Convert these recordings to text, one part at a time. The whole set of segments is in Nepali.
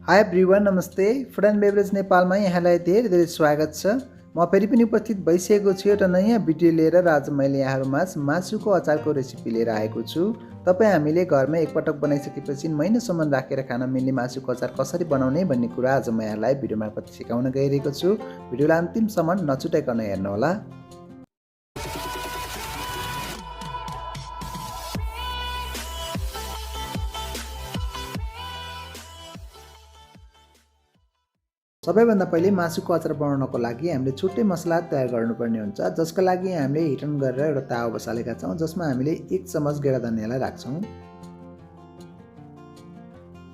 हाई एभ्रिवान, नमस्ते। फुड एन्ड बेभरेज नेपालमा यहाँलाई धेरै धेरै स्वागत छ। म फेरि पनि उपस्थित भइसकेको छु एउटा नयाँ भिडियो लिएर र आज मैले यहाँहरूमा मासुको अचारको रेसिपी लिएर आएको छु। तपाईँ हामीले घरमै एकपटक बनाइसकेपछि महिनासम्म राखेर खान मिल्ने मासुको अचार कसरी बनाउने भन्ने कुरा आज म यहाँलाई भिडियो मार्फत सिकाउन गइरहेको छु। भिडियोलाई अन्तिमसम्म नछुटाइकन हेर्नुहोला। सबैभन्दा पहिले मासुको अचार बनाउनको लागि हामीले छुट्टै मसला तयार गर्नुपर्ने हुन्छ, जसका लागि हामीले हिट अन गरेर एउटा तावा बसालेका छौँ, जसमा हामीले 1 चम्मच गेडा धनियालाई राख्छौँ।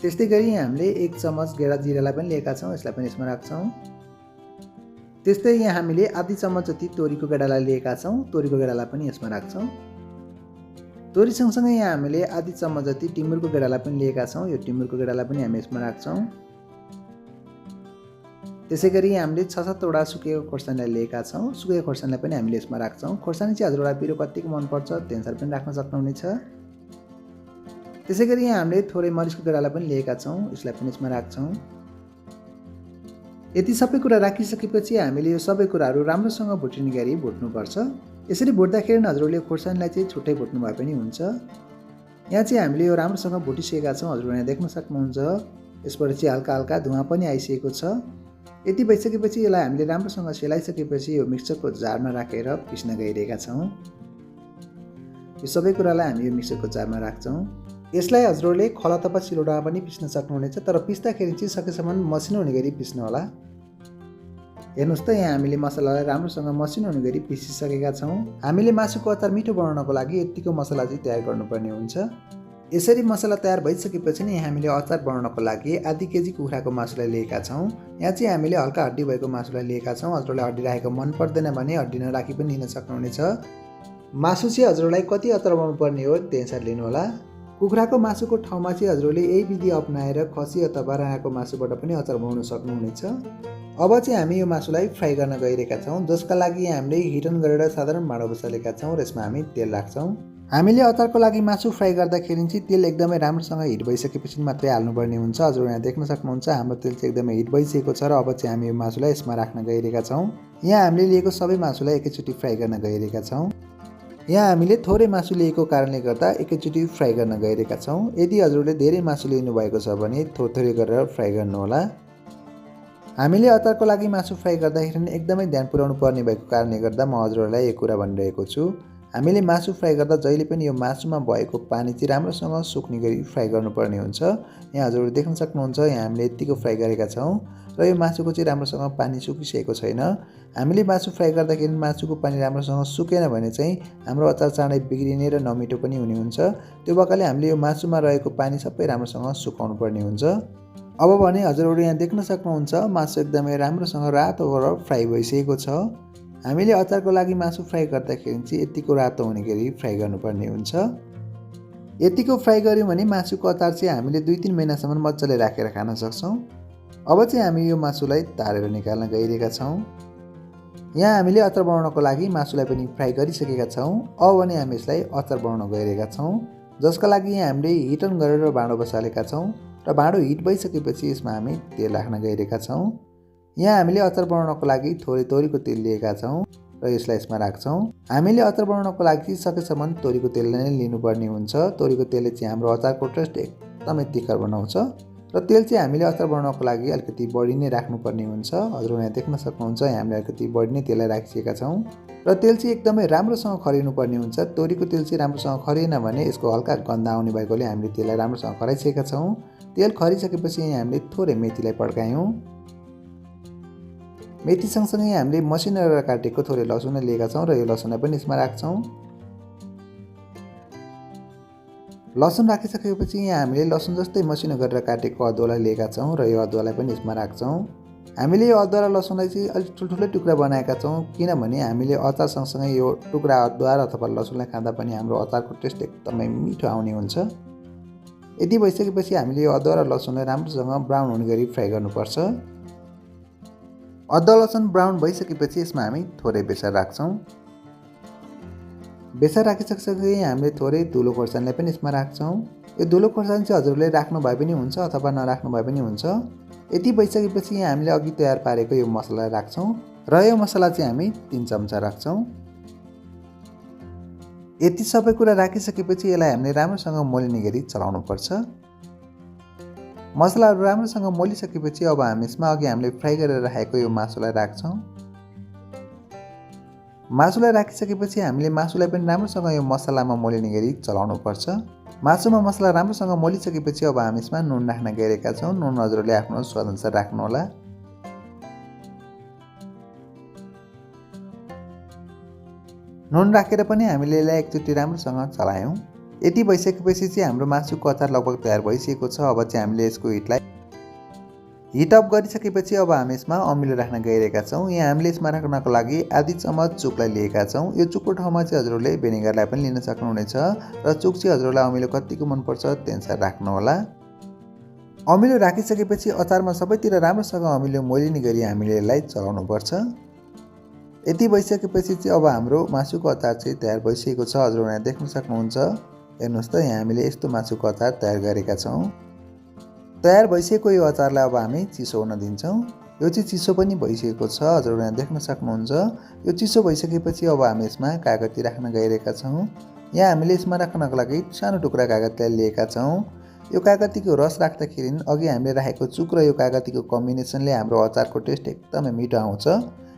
त्यस्तै गरी हामीले 1 चम्मच गेडा जिरालाई पनि लिएका छौँ, यसलाई पनि यसमा राख्छौँ। त्यस्तै यहाँ हामीले आधी चम्मच जति तोरीको गेडालाई लिएका छौँ, तोरीको गेडालाई पनि यसमा राख्छौँ। तोरी सँगसँगै यहाँ हामीले आधी चम्मच जति टिमुरको गेडालाई पनि लिएका छौँ, यो टिमुरको गेडालाई पनि हामी यसमा राख्छौँ। त्यसै गरी हामीले 6-7 वटा सुकेको खोर्सानीलाई लिएका छौँ, सुकेको खोर्सानीलाई पनि हामीले यसमा राख्छौँ। खोर्सानी चाहिँ हजुरलाई पिरो कतिको मनपर्छ त्यहीअनुसार पनि राख्न सक्नुहुनेछ। त्यसै गरी यहाँ हामीले थोरै मरिचको गेडालाई पनि लिएका छौँ, यसलाई पनि यसमा राख्छौँ। यति सबै कुरा राखिसकेपछि हामीले यो सबै कुराहरू राम्रोसँग भुटिने गरी भुट्नुपर्छ। यसरी भुट्दाखेरि हजुरले खोर्सानीलाई चाहिँ छुट्टै भुट्नु भए पनि हुन्छ। यहाँ चाहिँ हामीले यो राम्रोसँग भुटिसकेका छौँ, हजुरले यहाँ देख्न सक्नुहुन्छ। यसबाट चाहिँ हल्का हल्का धुवा पनि आइसकेको छ। यति भइसकेपछि यसलाई हामीले राम्रोसँग सेलाइसकेपछि यो मिक्सरको जारमा राखेर पिस्न गइरहेका छौँ। यो सबै कुरालाई हामी यो मिक्सरको जारमा राख्छौँ। यसलाई हजुरहरूले खला अथवा सिलौटामा पनि पिस्न सक्नुहुनेछ, तर पिस्दाखेरि चाहिँ सकेसम्म मसिनो हुने गरी पिस्नु होला। हेर्नुहोस् त, यहाँ हामीले मसलालाई राम्रोसँग मसिनो हुने गरी पिसिसकेका छौँ। हामीले मासुको अचार मिठो बनाउनको लागि यतिको मसला चाहिँ तयार गर्नुपर्ने हुन्छ। यसरी मसला तयार भइसकेपछि नै हामीले अचार बनाउनको लागि आधी केजी कुखुराको मासुलाई लिएका छौँ। यहाँ चाहिँ हामीले हल्का हड्डी भएको मासुलाई लिएका छौँ। हजुरलाई हड्डी राखेको मन पर्दैन भने हड्डी नराखी पनि लिन सक्नुहुनेछ। मासु चाहिँ हजुरलाई कति अचार बनाउनु पर्ने हो त्यही अनुसार लिनुहोला। कुखुराको मासुको ठाउँमा चाहिँ हजुरले यही विधि अपनाएर खसी अथवा राँगाको मासुबाट पनि अचार बनाउन सक्नुहुनेछ। अब चाहिँ हामी यो मासुलाई फ्राई गर्न गइरहेका छौँ, जसका लागि हामीले हिट अन गरेर साधारण भाँडो बसालेका छौँ र यसमा हामी तेल राख्छौँ। हामीले अचारको लागि मासु फ्राई गर्दाखेरि चाहिँ तेल एकदमै राम्रोसँग हिट भइसकेपछि मात्रै हाल्नुपर्ने हुन्छ। हजुर यहाँ देख्न सक्नुहुन्छ हाम्रो तेल चाहिँ एकदमै हिट भइसकेको छ र अब चाहिँ हामी यो मासुलाई यसमा राख्न गइरहेका छौँ। यहाँ हामीले लिएको सबै मासुलाई एकैचोटि फ्राई गर्न गइरहेका छौँ। यहाँ हामीले थोरै मासु लिएको कारणले गर्दा एकैचोटि फ्राई गर्न गइरहेका छौँ। यदि हजुरले धेरै मासु लिनुभएको छ भने थोरै गरेर फ्राई गर्नुहोला। हामीले अचारको लागि मासु फ्राई गर्दाखेरि एकदमै ध्यान पुर्याउनु पर्ने भएको कारणले गर्दा म हजुरहरूलाई यो कुरा भनिरहेको छु। हामीले मासु फ्राई गर्दा जहिले पनि यो मासुमा भएको पानी चाहिँ राम्रोसँग सुक्ने गरी फ्राई गर्नुपर्ने हुन्छ। यहाँ हजुरले देख्न सक्नुहुन्छ, यहाँ हामीले यतिको फ्राई गरेका छौँ र यो मासुको चाहिँ राम्रोसँग पानी सुकिसकेको छैन। हामीले मासु फ्राई गर्दाखेरि मासुको पानी राम्रोसँग सुकेन भने चाहिँ हाम्रो अचार चाँडै बिग्रिने र नमिठो पनि हुने हुन्छ। त्यो भएकाले हामीले यो मासुमा रहेको पानी सबै राम्रोसँग सुकाउनु पर्ने हुन्छ। अब भने हजुरहरू यहाँ देख्न सक्नुहुन्छ मासु एकदमै राम्रोसँग रातो भएर फ्राई भइसकेको छ। हामीले अचारको लागि मासु फ्राई गर्दाखेरि चाहिँ यतिको रातो हुने गरी फ्राई गर्नुपर्ने हुन्छ। यतिको फ्राई गऱ्यौँ भने मासुको अचार चाहिँ हामीले 2-3 महिनासम्म मजाले राखेर खान सक्छौँ। अब चाहिँ हामी यो मासुलाई तारेर निकाल्न गइरहेका छौँ। यहाँ हामीले अचार बनाउनको लागि मासुलाई पनि फ्राई गरिसकेका छौँ। अब भने हामी यसलाई अचार बनाउन गइरहेका छौँ, जसका लागि यहाँ हामीले हिट अन गरेर भाँडो बसालेका छौँ र भाँडो हिट भइसकेपछि यसमा हामी तेल राख्न गइरहेका छौँ। यहाँ हामीले अचार बनाउनको लागि थोरै तोरीको तेल लिएका छौँ र यसलाई यसमा राख्छौँ। हामीले अचार बनाउनको लागि सकेसम्म तोरीको तेल नै लिनुपर्ने हुन्छ। तोरीको तेलले चाहिँ हाम्रो अचारको टेस्ट एकदमै तिखा बनाउँछ र तेल चाहिँ हामीले अचार बनाउनको लागि अलिकति बढी नै राख्नुपर्ने हुन्छ। हजुर यहाँ देख्न सक्नुहुन्छ, यहाँ हामीले अलिकति बढी नै तेललाई राखिसकेका छौँ र तेल चाहिँ एकदमै राम्रोसँग खरिनुपर्ने हुन्छ। तोरीको तेल चाहिँ राम्रोसँग खरिएन भने यसको हल्का गन्ध आउने भएकोले हामीले तेललाई राम्रोसँग खराइसकेका छौँ। तेल खरिसकेपछि यहाँ हामीले थोरै मेथीलाई पड्कायौँ। मेथी सँगसँगै हामीले मसिनो गरेर काटेको थोरै लसुन लिएका छौँ र यो लसुनलाई पनि यसमा राख्छौँ। लसुन राखिसकेपछि यहाँ हामीले लसुन जस्तै मसिनो गरेर काटेको अदुवालाई लिएका छौँ र यो अदुवालाई पनि यसमा राख्छौँ। हामीले यो अदुवा र लसुनलाई चाहिँ अलिक ठुल्ठुलै टुक्रा बनाएका छौँ, किनभने हामीले अचार सँगसँगै यो टुक्रा अदुवा अथवा लसुनलाई खाँदा पनि हाम्रो अचारको टेस्ट एकदमै मिठो आउने हुन्छ। यति भइसकेपछि हामीले यो अदुवा र लसुनलाई राम्रोसँग ब्राउन हुने गरी फ्राई गर्नुपर्छ। अदुवा लसुन ब्राउन भइसकेपछि यसमा हामी थोरै बेसार राख्छौँ। बेसार राखिसकेपछि हामीले थोरै धुलो खोर्सानीलाई पनि यसमा राख्छौँ। यो धुलो खोर्सानी चाहिँ हजुरले राख्नु भए पनि हुन्छ अथवा नराख्नु भए पनि हुन्छ। यति भइसकेपछि यहाँ हामीले अघि तयार पारेको यो मसला राख्छौँ र यो मसला चाहिँ हामी 3 चम्चा राख्छौँ। यति सबै कुरा राखिसकेपछि यसलाई हामीले राम्रोसँग मोलिने गरी चलाउनु पर्छ। मसलाहरू राम्रोसँग मोलिसकेपछि अब हामी यसमा अघि हामीले फ्राई गरेर राखेको यो मासुलाई राख्छौँ। मासुलाई राखिसकेपछि हामीले मासुलाई पनि राम्रोसँग यो मसलामा मोलिने गरी चलाउनु पर्छ। मासुमा मसला राम्रोसँग मोलिसकेपछि अब हामी यसमा नुन राख्न गइरहेका छौँ। नुन हजुरले आफ्नो स्वादअनुसार राख्नुहोला। नुन राखेर पनि हामीले यसलाई एकचोटि राम्रोसँग चलायौँ। यति भइसकेपछि चाहिँ हाम्रो मासुको अचार लगभग तयार भइसकेको छ। अब चाहिँ हामीले यसको हिट अप गरिसकेपछि अब हामी यसमा अमिलो राख्न गइरहेका छौँ। यहाँ हामीले यसमा राख्नको लागि आधी चम्मच चुकलाई लिएका छौँ। यो चुकको ठाउँमा चाहिँ हजुरले भिनेगरलाई पनि लिन सक्नुहुनेछ र चुक चाहिँ हजुरलाई अमिलो कतिको मनपर्छ त्यहीअनुसार राख्नुहोला। अमिलो राखिसकेपछि अचारमा सबैतिर राम्रोसँग अमिलो मोलिने गरी हामीले यसलाई चलाउनु पर्छ। यति भइसकेपछि चाहिँ अब हाम्रो मासुको अचार चाहिँ तयार भइसकेको छ। हजुरले यहाँ देख्न सक्नुहुन्छ। हेर्नुहोस् त, यहाँ हामीले यस्तो मासुको अचार तयार गरेका छौँ। तयार भइसकेको यो अचारलाई अब हामी चिसो हुन दिन्छौँ। यो चाहिँ चिसो पनि भइसकेको छ। हजुरले यहाँ देख्न सक्नुहुन्छ। यो चिसो भइसकेपछि अब हामी यसमा कागती राख्न गइरहेका छौँ। यहाँ हामीले यसमा राख्नको लागि सानो टुक्रा कागतीलाई लिएका छौँ। यो कागतीको रस राख्दाखेरि अघि हामीले राखेको चुक र यो कागतीको कम्बिनेसनले हाम्रो अचारको टेस्ट एकदमै मिठो आउँछ।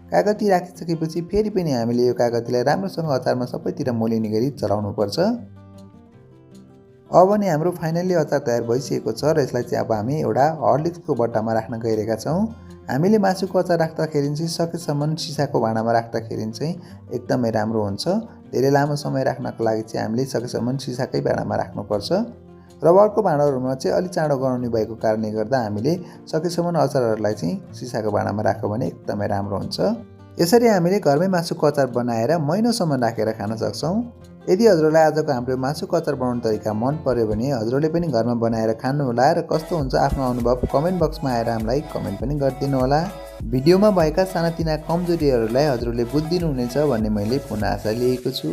कागती राखिसकेपछि फेरि पनि हामीले यो कागतीलाई राम्रोसँग अचारमा सबैतिर मोलिने गरी चलाउनु पर्छ। अब नि हाम्रो फाइनल्ली अचार तयार भइसकेको छ र यसलाई चाहिँ अब हामी एउटा हर्लिक्सको बट्टामा राख्न गइरहेका छौँ। हामीले मासुको अचार राख्दाखेरि चाहिँ सकेसम्म सिसाको भाँडामा राख्दाखेरि चाहिँ एकदमै राम्रो हुन्छ। धेरै लामो समय राख्नको लागि चाहिँ हामीले सकेसम्म सिसाकै भाँडामा राख्नुपर्छ। रबरको भाँडाहरूमा चाहिँ अलि चाँडो गनाउने भएको कारणले गर्दा हामीले सकेसम्म अचारहरूलाई चाहिँ सिसाको भाँडामा राख्यो भने एकदमै राम्रो हुन्छ। यसरी हामीले घरमै मासुको अचार बनाएर महिनौसम्म राखेर खान सक्छौँ। यदि हजुरलाई आजको हाम्रो मासुको अचार बनाउने तरिका मन पर्यो भने हजुरले पनि घरमा बनाएर खानुहोला र कस्तो हुन्छ आफ्नो अनुभव कमेन्ट बक्समा आएर हामीलाई कमेन्ट पनि गरिदिनु होला। भिडियोमा भएका सानातिना कमजोरीहरूलाई हजुरले बुझिदिनुहुनेछ भन्ने मैले पुनः आशा लिएको छु।